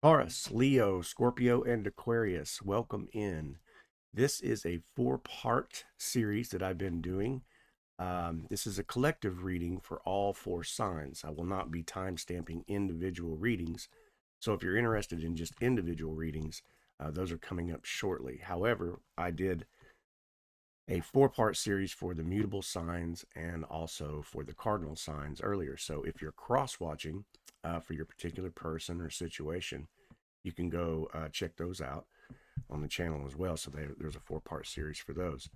Taurus, Leo, Scorpio, and Aquarius, welcome in. This is a four-part series that I've been doing. This is a collective reading for all four signs. I will not be time-stamping individual readings. So if you're interested in just individual readings, those are coming up shortly. However, I did a four-part series for the mutable signs and also for the cardinal signs earlier. So if you're cross-watching for your particular person or situation, you can go check those out on the channel as well. So there's a four-part series for those.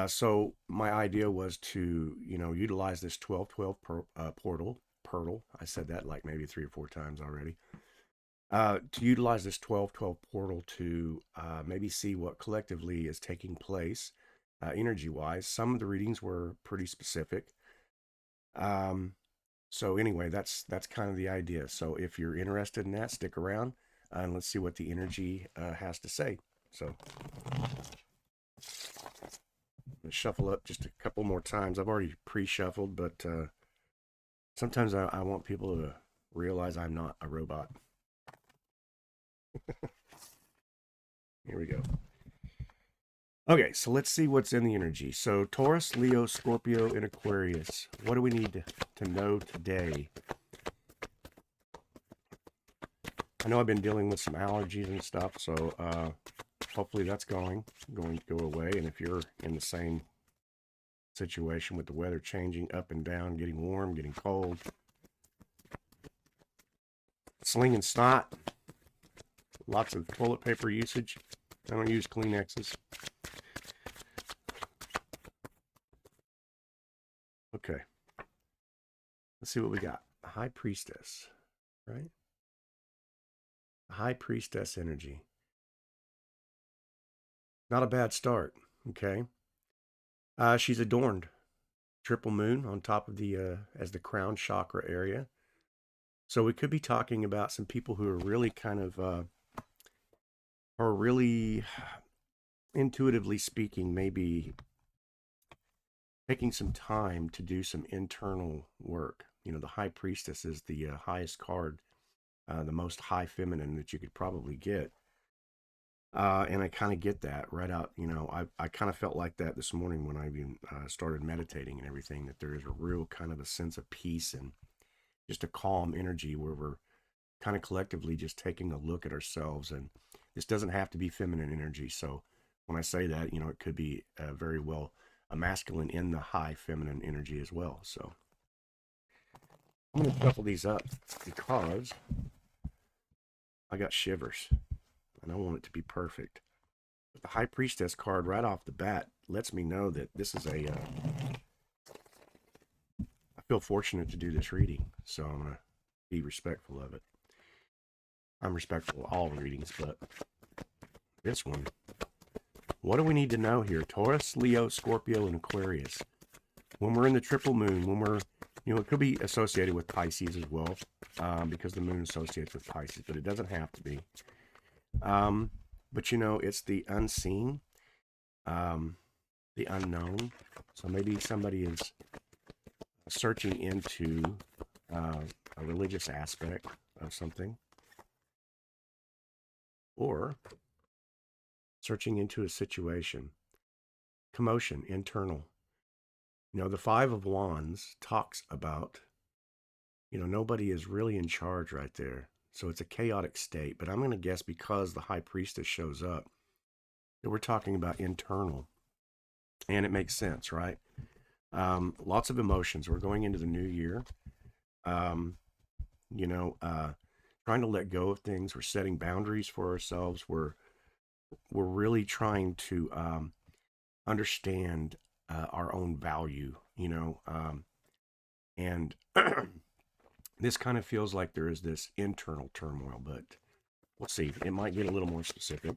So my idea was to, utilize this 1212 portal. I said that like maybe 3 or 4 times already. To utilize this 1212 portal to maybe see what collectively is taking place energy-wise. Some of the readings were pretty specific. So anyway, that's kind of the idea. So if you're interested in that, stick around and let's see what the energy has to say. So I'm gonna shuffle up just a couple more times. I've already pre-shuffled, but sometimes I want people to realize I'm not a robot. Here we go. Okay, so let's see what's in the energy. So Taurus, Leo, Scorpio, and Aquarius. What do we need to know today? I know I've been dealing with some allergies and stuff, so hopefully that's going to go away. And if you're in the same situation with the weather changing up and down, getting warm, getting cold, slinging snot, lots of toilet paper usage. I don't use Kleenexes. Okay. Let's see what we got. The High Priestess, right? The High Priestess energy. Not a bad start, okay? She's adorned. Triple moon on top of the, as the crown chakra area. So we could be talking about some people who are really kind of, are really intuitively speaking, maybe taking some time to do some internal work. The High Priestess is the highest card, the most high feminine that you could probably get. And I kind of get that right out. I kind of felt like that this morning when I even started meditating and everything, that there is a real kind of a sense of peace and just a calm energy where we're kind of collectively just taking a look at ourselves. And this doesn't have to be feminine energy. So when I say that, it could be very well a masculine in the high feminine energy as well. So I'm going to shuffle these up because I got shivers and I want it to be perfect. But the High Priestess card right off the bat lets me know that this is I feel fortunate to do this reading, so I'm going to be respectful of it. I'm respectful of all readings, but this one, what do we need to know here? Taurus, Leo, Scorpio, and Aquarius. When we're in the triple moon, when we're, it could be associated with Pisces as well, because the moon associates with Pisces, but it doesn't have to be. But it's the unseen, the unknown. So maybe somebody is searching into a religious aspect of something, or searching into a situation, commotion, internal. The Five of Wands talks about, nobody is really in charge right there. So it's a chaotic state. But I'm going to guess because the High Priestess shows up, that we're talking about internal. And it makes sense, right? Lots of emotions. We're going into the new year. Trying to let go of things. We're setting boundaries for ourselves. We're really trying to understand our own value, and this kind of feels like there is this internal turmoil, but we'll see. It might get a little more specific.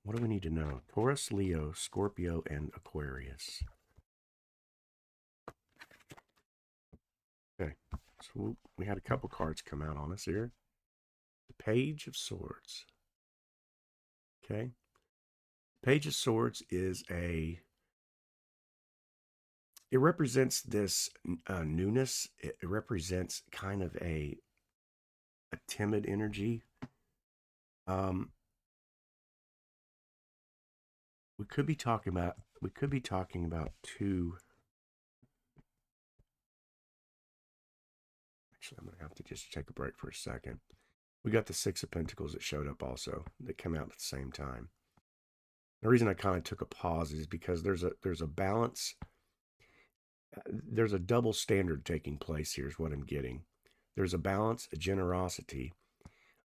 What do we need to know? Taurus, Leo, Scorpio, and Aquarius. Okay, so we had a couple cards come out on us here. The Page of Swords. Okay. Page of Swords is it represents this newness. It represents kind of a timid energy. We could be talking about two. Actually, I'm gonna have to just take a break for a second. We got the Six of Pentacles that showed up also, that came out at the same time. The reason I kind of took a pause is because there's a balance. There's a double standard taking place here is what I'm getting. There's a balance, a generosity,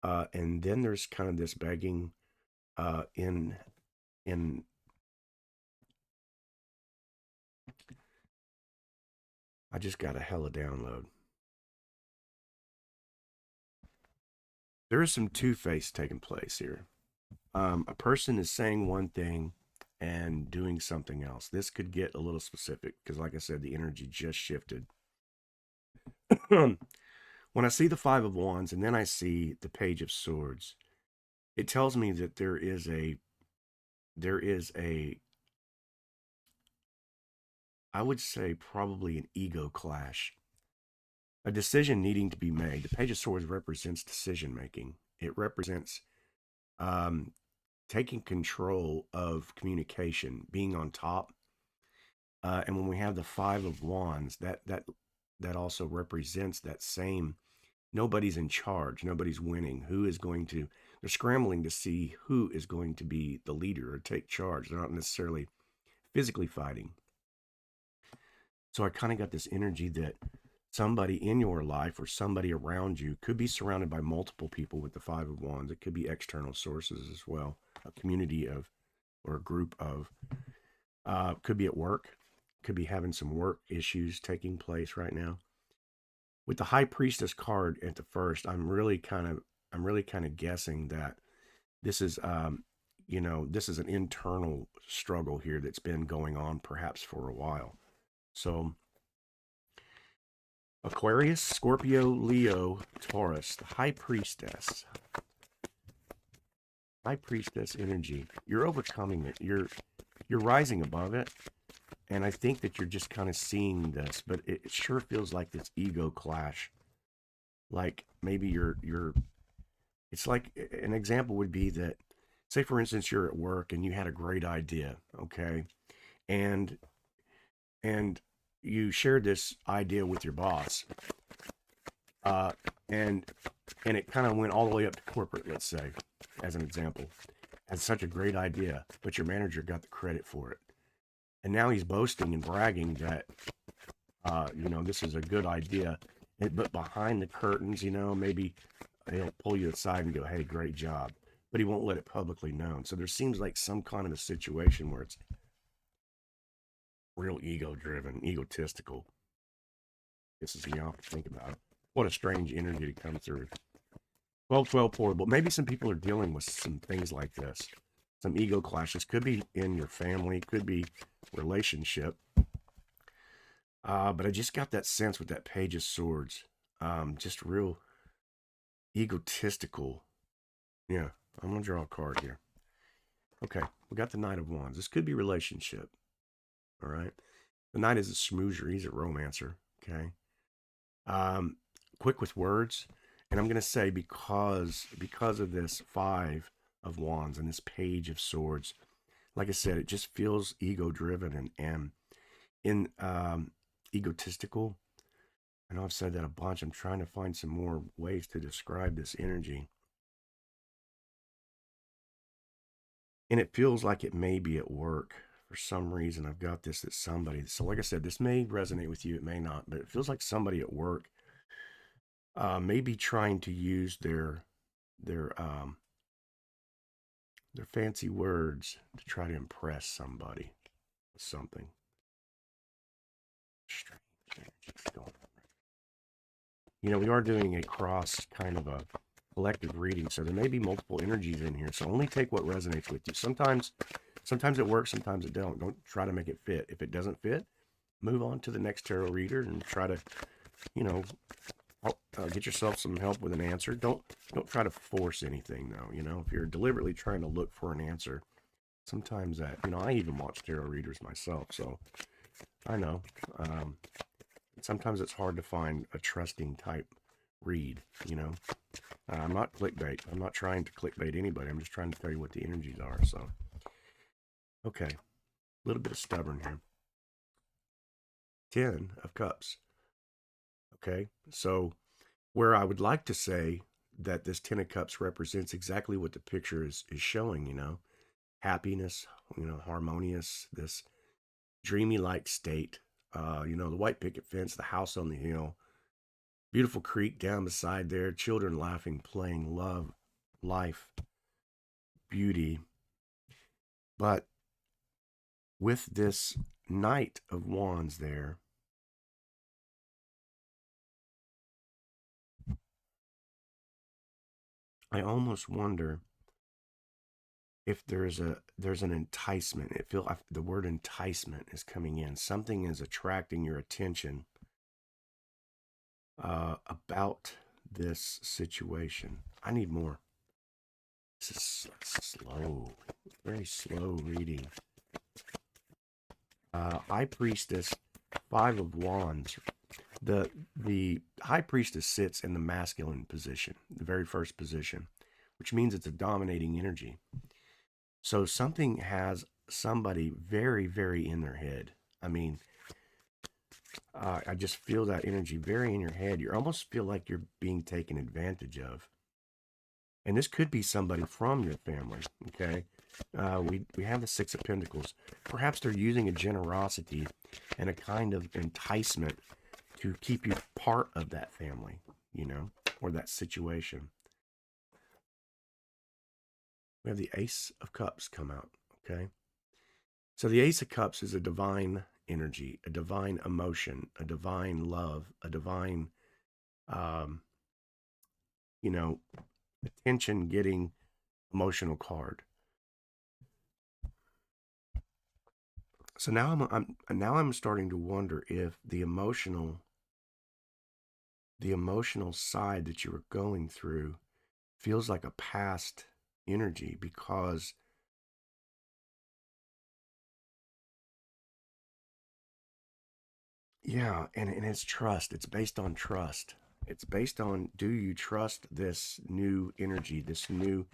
and then there's kind of this begging in I just got a hella download. There is some two-face taking place here. A person is saying one thing and doing something else. This could get a little specific because, like I said, the energy just shifted. When I see the Five of Wands and then I see the Page of Swords, it tells me that there is a, I would say probably an ego clash, a decision needing to be made. The Page of Swords represents decision making. It represents taking control of communication, being on top. And when we have the Five of Wands, that also represents that same, nobody's in charge, nobody's winning. Who is going to, they're scrambling to see who is going to be the leader or take charge. They're not necessarily physically fighting. So I kind of got this energy that somebody in your life or somebody around you could be surrounded by multiple people with the Five of Wands. It could be external sources as well, a community of, or a group of, could be at work, could be having some work issues taking place right now. With the High Priestess card at the first, I'm really kind of guessing that this is, this is an internal struggle here that's been going on perhaps for a while. So Aquarius, Scorpio, Leo, Taurus, the High Priestess. High Priestess energy. You're overcoming it. You're rising above it. And I think that you're just kind of seeing this, but it sure feels like this ego clash. Like maybe it's like an example would be that, say for instance, you're at work and you had a great idea, okay? And you shared this idea with your boss. And it kind of went all the way up to corporate, let's say, as an example. Had such a great idea, but your manager got the credit for it. And now he's boasting and bragging that, this is a good idea. But behind the curtains, maybe he'll pull you aside and go, hey, great job. But he won't let it publicly known. So there seems like some kind of a situation where it's real ego-driven, egotistical. This is, you have to think about it. What a strange energy to come through. 12-12 portable. Maybe some people are dealing with some things like this. Some ego clashes. Could be in your family. Could be relationship. But I just got that sense with that Page of Swords. Just real egotistical. Yeah, I'm going to draw a card here. Okay, we got the Knight of Wands. This could be relationship. All right. The Knight is a smoozer. He's a romancer. Okay. Quick with words. And I'm going to say because of this Five of Wands and this Page of Swords, like I said, it just feels ego-driven and egotistical. I know I've said that a bunch. I'm trying to find some more ways to describe this energy. And it feels like it may be at work. For some reason, I've got this that somebody, so like I said, this may resonate with you, it may not, but it feels like somebody at work may be trying to use their fancy words to try to impress somebody with something. Strange energy going on. We are doing a cross kind of a collective reading, so there may be multiple energies in here, so only take what resonates with you. Sometimes it works, sometimes it don't. Don't try to make it fit. If it doesn't fit, move on to the next tarot reader and try to, get yourself some help with an answer. Don't try to force anything, though. If you're deliberately trying to look for an answer, sometimes that, I even watch tarot readers myself, so I know. Sometimes it's hard to find a trusting type read, you know. I'm not clickbait. I'm not trying to clickbait anybody. I'm just trying to tell you what the energies are. So, okay, a little bit of stubborn here. 10 of Cups. Okay, so where I would like to say that this 10 of Cups represents exactly what the picture is showing, you know, happiness, you know, harmonious, this dreamy like state. You know, the white picket fence, the house on the hill, beautiful creek down beside there, children laughing, playing, love, life, beauty. But with this Knight of Wands there, I almost wonder if there's an enticement. The word enticement is coming in. Something is attracting your attention about this situation. I need more. This is slow, very slow reading. High Priestess, 5 of Wands. The High Priestess sits in the masculine position, the very first position, which means it's a dominating energy. So something has somebody very, very in their head. I mean, I just feel that energy very in your head. You almost feel like you're being taken advantage of. And this could be somebody from your family, okay? We have the 6 of Pentacles. Perhaps they're using a generosity and a kind of enticement to keep you part of that family, you know, or that situation. We have the Ace of Cups come out, okay? So the Ace of Cups is a divine energy, a divine emotion, a divine love, a divine, um, you know, attention-getting emotional card. So now I'm starting to wonder if the emotional side that you were going through feels like a past energy, because yeah, and it's trust. It's based on trust. It's based on, do you trust this new energy, this new,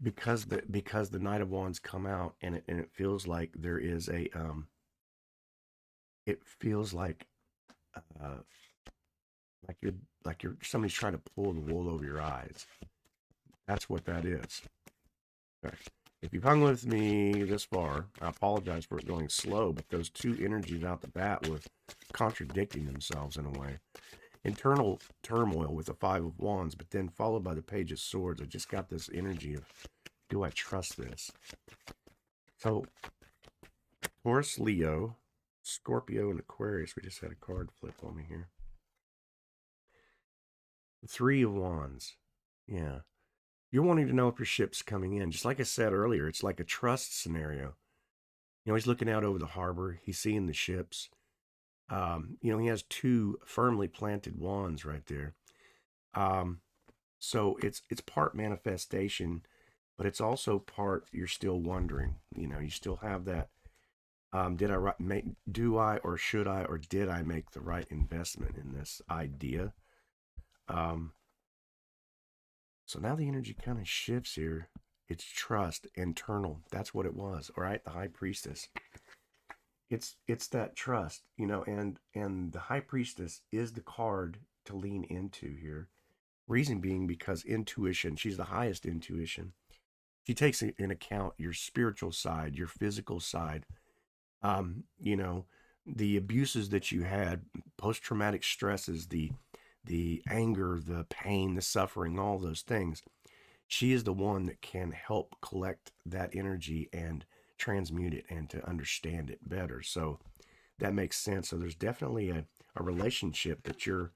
because the Knight of Wands come out, and it feels like there is a it feels uh you're somebody's trying to pull the wool over your eyes. That's what that is. Okay. If you've hung with me this far, I apologize for it going slow, but those two energies out the bat were contradicting themselves in a way. Internal turmoil with the 5 of Wands, but then followed by the Page of Swords. I just got this energy of, do I trust this? So, Taurus, Leo, Scorpio, and Aquarius. We just had a card flip on me here. The 3 of Wands. Yeah. You're wanting to know if your ship's coming in. Just like I said earlier, it's like a trust scenario. You know, he's looking out over the harbor. He's seeing the ships. You know, he has 2 firmly planted wands right there. So it's part manifestation, but it's also part you're still wondering. You know, you still have that. Do I or should I or did I make the right investment in this idea? So now the energy kind of shifts here. It's trust, internal. That's what it was. All right, the High Priestess. It's that trust, you know, and the High Priestess is the card to lean into here. Reason being because intuition, she's the highest intuition. She takes in account your spiritual side, your physical side, you know, the abuses that you had, post-traumatic stresses, the anger, the pain, the suffering, all those things. She is the one that can help collect that energy and transmute it and to understand it better. So that makes sense. So there's definitely a relationship that you're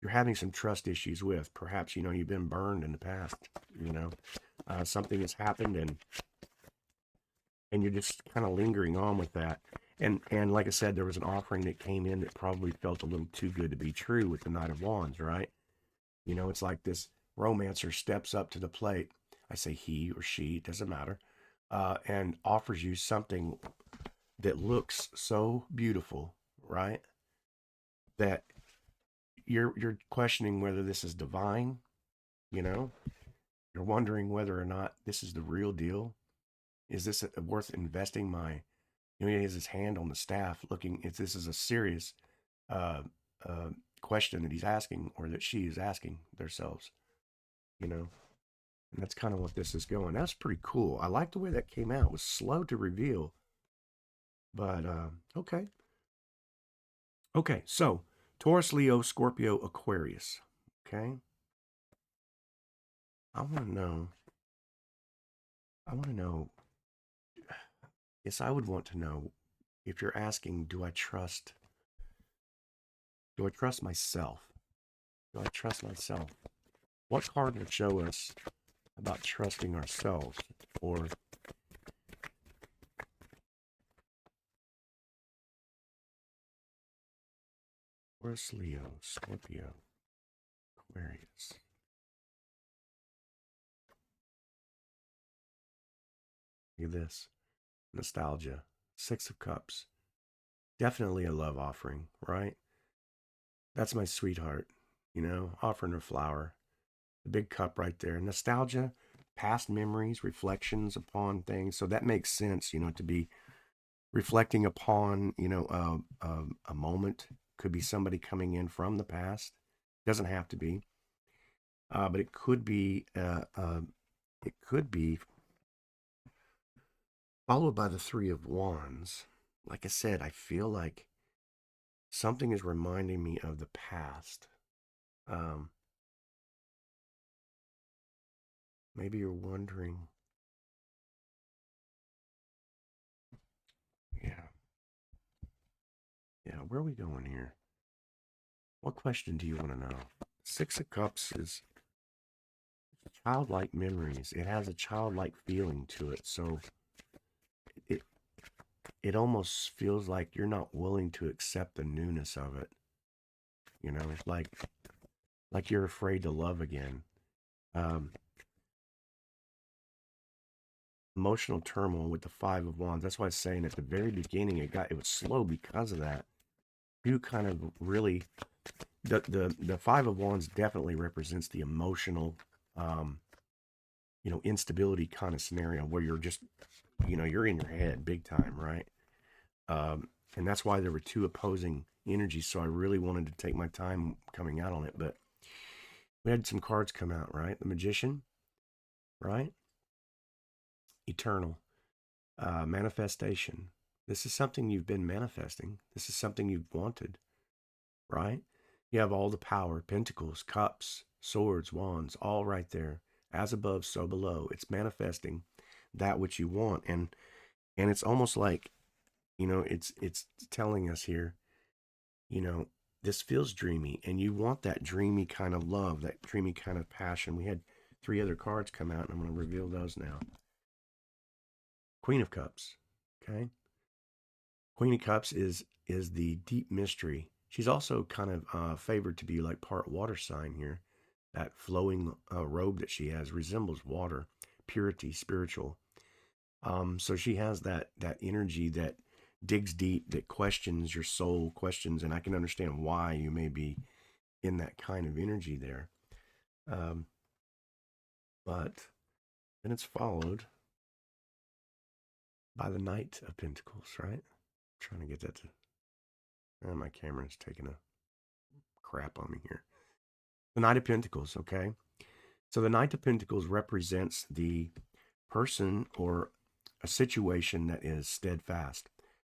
having some trust issues with. Perhaps, you know, you've been burned in the past, you know, something has happened, and you're just kind of lingering on with that. And like I said, there was an offering that came in that probably felt a little too good to be true with the Knight of Wands, right? You know, it's like this romancer steps up to the plate. I say he or she, it doesn't matter, and offers you something that looks so beautiful, right? That you're questioning whether this is divine, you know? You're wondering whether or not this is the real deal. Is this worth investing my, he has his hand on the staff looking if this is a serious uh, uh, question that he's asking or that she is asking themselves, you know? And that's kind of what this is going. That's pretty cool. I like the way that came out. It was slow to reveal, but okay. Okay, so Taurus, Leo, Scorpio, Aquarius. Okay. I want to know. I want to know. Yes, I would want to know if you're asking, do I trust? Do I trust myself? Do I trust myself? What card would show us about trusting ourselves? Or Taurus, Leo, Scorpio, Aquarius. Look at this. Nostalgia. Six of Cups. Definitely a love offering, right? That's my sweetheart, offering her flower. The big cup right there. Nostalgia, past memories, reflections upon things. So that makes sense, to be reflecting upon, a moment. Could be somebody coming in from the past. Doesn't have to be, but it could be. It could be followed by the Three of Wands. Like I said, I feel like something is reminding me of the past. Um, Maybe you're wondering, yeah, yeah, where are we going here? What question do you want to know? Six of Cups is childlike memories. It has a childlike feeling to it. So it it almost feels like you're not willing to accept the newness of it. It's like you're afraid to love again. Um, Emotional turmoil with the Five of Wands. That's why I was saying at the very beginning it was slow because of that. You kind of really the Five of Wands definitely represents the emotional instability kind of scenario where you're just you're in your head big time, right? And that's why there were two opposing energies. So I really wanted to take my time coming out on it, but we had some cards come out, right? The Magician, right? Eternal, manifestation. This is something you've been manifesting. This is something you've wanted, right? You have all the power, pentacles, cups, swords, wands, all right there. As above, so below. It's manifesting that which you want. And it's almost like, it's telling us here, this feels dreamy, and you want that dreamy kind of love, that dreamy kind of passion. We had three other cards come out, and I'm going to reveal those now. Queen of Cups, okay? Queen of Cups is the deep mystery. She's also kind of favored to be like part water sign here. That flowing robe that she has resembles water, purity, spiritual. So she has that energy that digs deep, that questions your soul, questions, and I can understand why you may be in that kind of energy there. But then it's followed by the Knight of Pentacles, right? I'm trying to get that to. My camera's taking a crap on me here. The Knight of Pentacles, okay? So the Knight of Pentacles represents the person or a situation that is steadfast.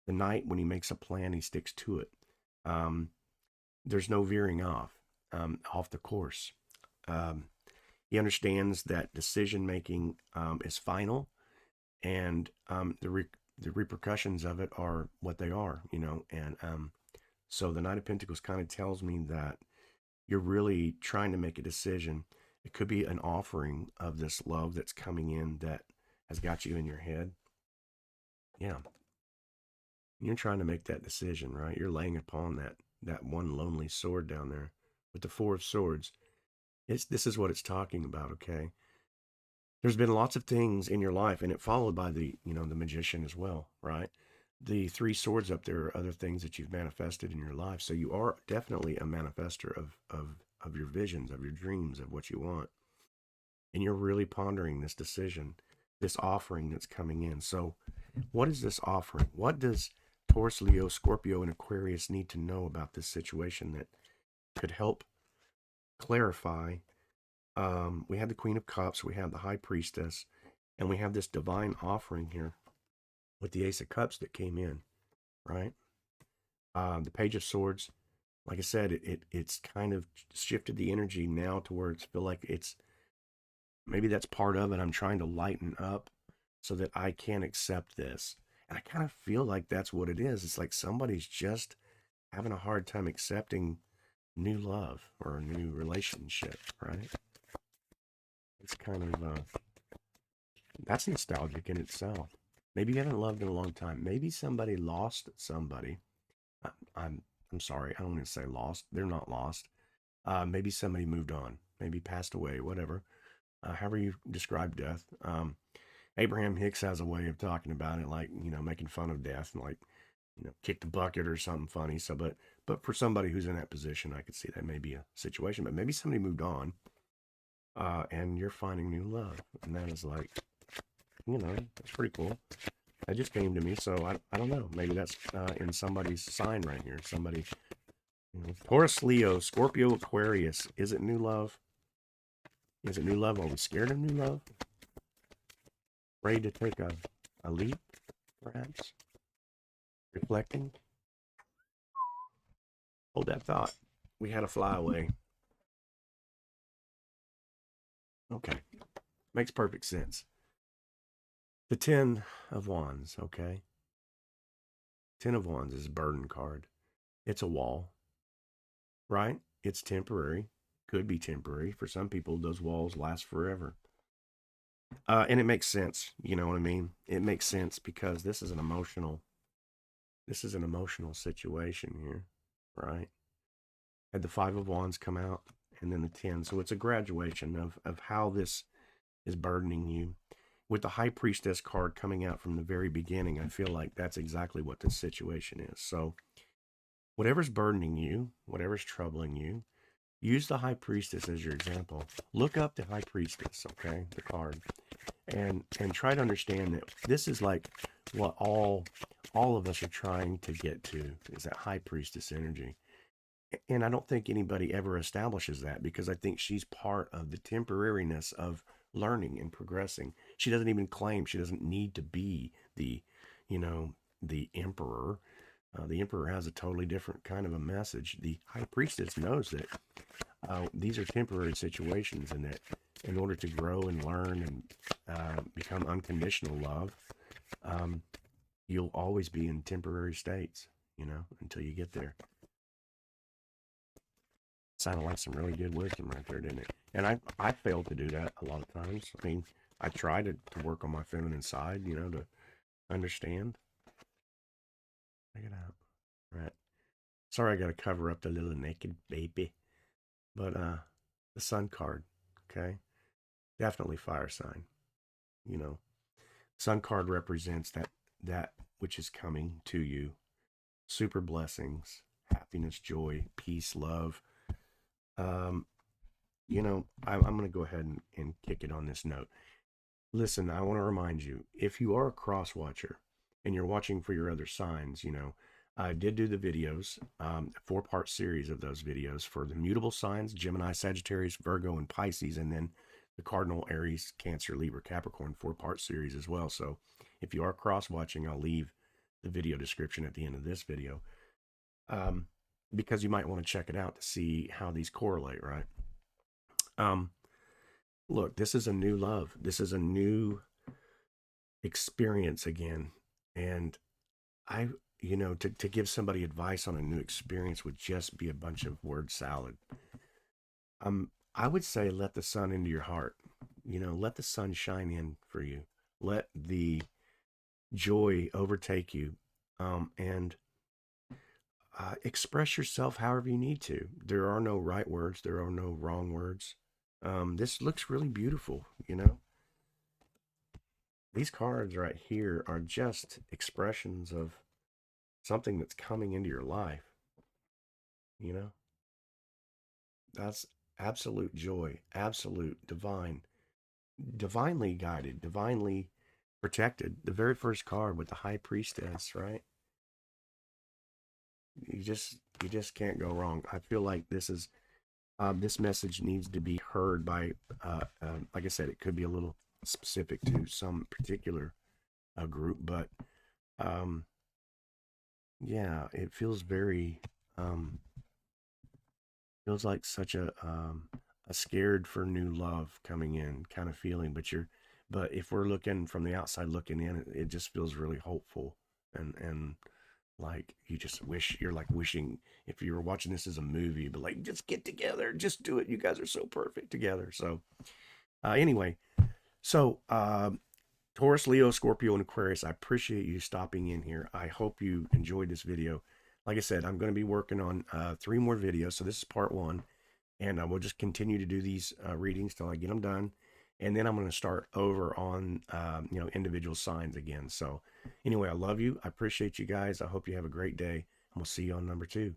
The Knight, when he makes a plan, he sticks to it. There's no veering off the course. He understands that decision making is final, and the repercussions of it are what they are, And so the Knight of Pentacles kind of tells me that you're really trying to make a decision. It could be an offering of this love that's coming in that has got you in your head. Yeah. You're trying to make that decision, right? You're laying upon that one lonely sword down there with the Four of Swords. This is what it's talking about, okay? There's been lots of things in your life, and it followed by the Magician as well, right? the three swords up there are other things that you've manifested in your life. So you are definitely a manifester of your visions, of your dreams, of what you want. And you're really pondering this decision, this offering that's coming in. So what is this offering? What does Taurus, Leo, Scorpio, and Aquarius need to know about this situation that could help clarify? We have the Queen of Cups, we have the High Priestess, and we have this divine offering here with the Ace of Cups that came in, right? The Page of Swords, like I said, it's kind of shifted the energy now to where it's feel like it's, maybe that's part of it. I'm trying to lighten up so that I can accept this. And I kind of feel like that's what it is. It's like somebody's just having a hard time accepting new love or a new relationship, right? It's kind of, that's nostalgic in itself. Maybe you haven't loved in a long time. Maybe somebody lost somebody. I'm sorry. I don't want to say lost. They're not lost. Maybe somebody moved on. Maybe passed away. Whatever. However you describe death. Abraham Hicks has a way of talking about it, like, you know, making fun of death and like, you know, kick the bucket or something funny. So, but for somebody who's in that position, I could see that may be a situation. But maybe somebody moved on, and you're finding new love, and that is like, you know, that's pretty cool. That just came to me, so I don't know. Maybe that's in somebody's sign right here. Somebody, you know, Taurus, Leo, Scorpio, Aquarius. Is it new love? Is it new love? Are we scared of new love? Afraid to take a leap, perhaps? Reflecting? Hold that thought. We had a fly away. Okay. Makes perfect sense. The Ten of Wands, okay? Ten of Wands is a burden card. It's a wall, right? It's temporary. Could be temporary. For some people, those walls last forever. And it makes sense. You know what I mean? It makes sense because this is an emotional situation here, right? Had the Five of Wands come out and then the 10. So it's a graduation of how this is burdening you. With the High Priestess card coming out from the very beginning, I feel like that's exactly what this situation is. So whatever's burdening you, whatever's troubling you, use the High Priestess as your example. Look up the High Priestess, okay, the card, and try to understand that this is like what all of us are trying to get to, is that High Priestess energy. And I don't think anybody ever establishes that, because I think she's part of the temporariness of learning and progressing. She doesn't even claim, she doesn't need to be the, you know, the emperor. The emperor has a totally different kind of a message. The High Priestess knows that these are temporary situations, and that in order to grow and learn and become unconditional love, you'll always be in temporary states, you know, until you get there. Sounded like some really good wisdom right there, didn't it? And I failed to do that a lot of times. I mean, I tried to work on my feminine side, you know, to understand. Check it out. Right. Sorry, I got to cover up the little naked baby. But the Sun card, okay? Definitely fire sign. You know, Sun card represents that which is coming to you. Super blessings, happiness, joy, peace, love. Um, you know, I'm going to go ahead and kick it on this note. Listen, I want to remind you, if you are a cross watcher and you're watching for your other signs, you know, I did do the videos, a 4-part series of those videos for the mutable signs, Gemini, Sagittarius, Virgo, and Pisces, and then the cardinal Aries, Cancer, Libra, Capricorn 4-part series as well. So if you are cross watching, I'll leave the video description at the end of this video, because you might want to check it out to see how these correlate, right? Look, this is a new love. This is a new experience again. And you know, to give somebody advice on a new experience would just be a bunch of word salad. I would say let the sun into your heart. You know, let the sun shine in for you. Let the joy overtake you. And express yourself however you need to. There are no right words. There are no wrong words. This looks really beautiful, you know. These cards right here are just expressions of something that's coming into your life, you know? That's absolute joy, absolute divine, divinely guided, divinely protected. The very first card with the high priestess, right? You just can't go wrong. I feel like this message needs to be heard by like I said, it could be a little specific to some particular group, but um, yeah, it feels very feels like such a scared for new love coming in kind of feeling. But if we're looking from the outside looking in, it just feels really hopeful and like you just wish you're like wishing if you were watching this as a movie, but like just get together, just do it. You guys are so perfect together. So anyway, so Taurus, Leo, Scorpio, and Aquarius, I appreciate you stopping in here. I hope you enjoyed this video. Like I said, I'm going to be working on 3 more videos. So this is part 1. And we'll just continue to do these readings till I get them done. And then I'm going to start over on, individual signs again. So anyway, I love you. I appreciate you guys. I hope you have a great day. And we'll see you on number 2.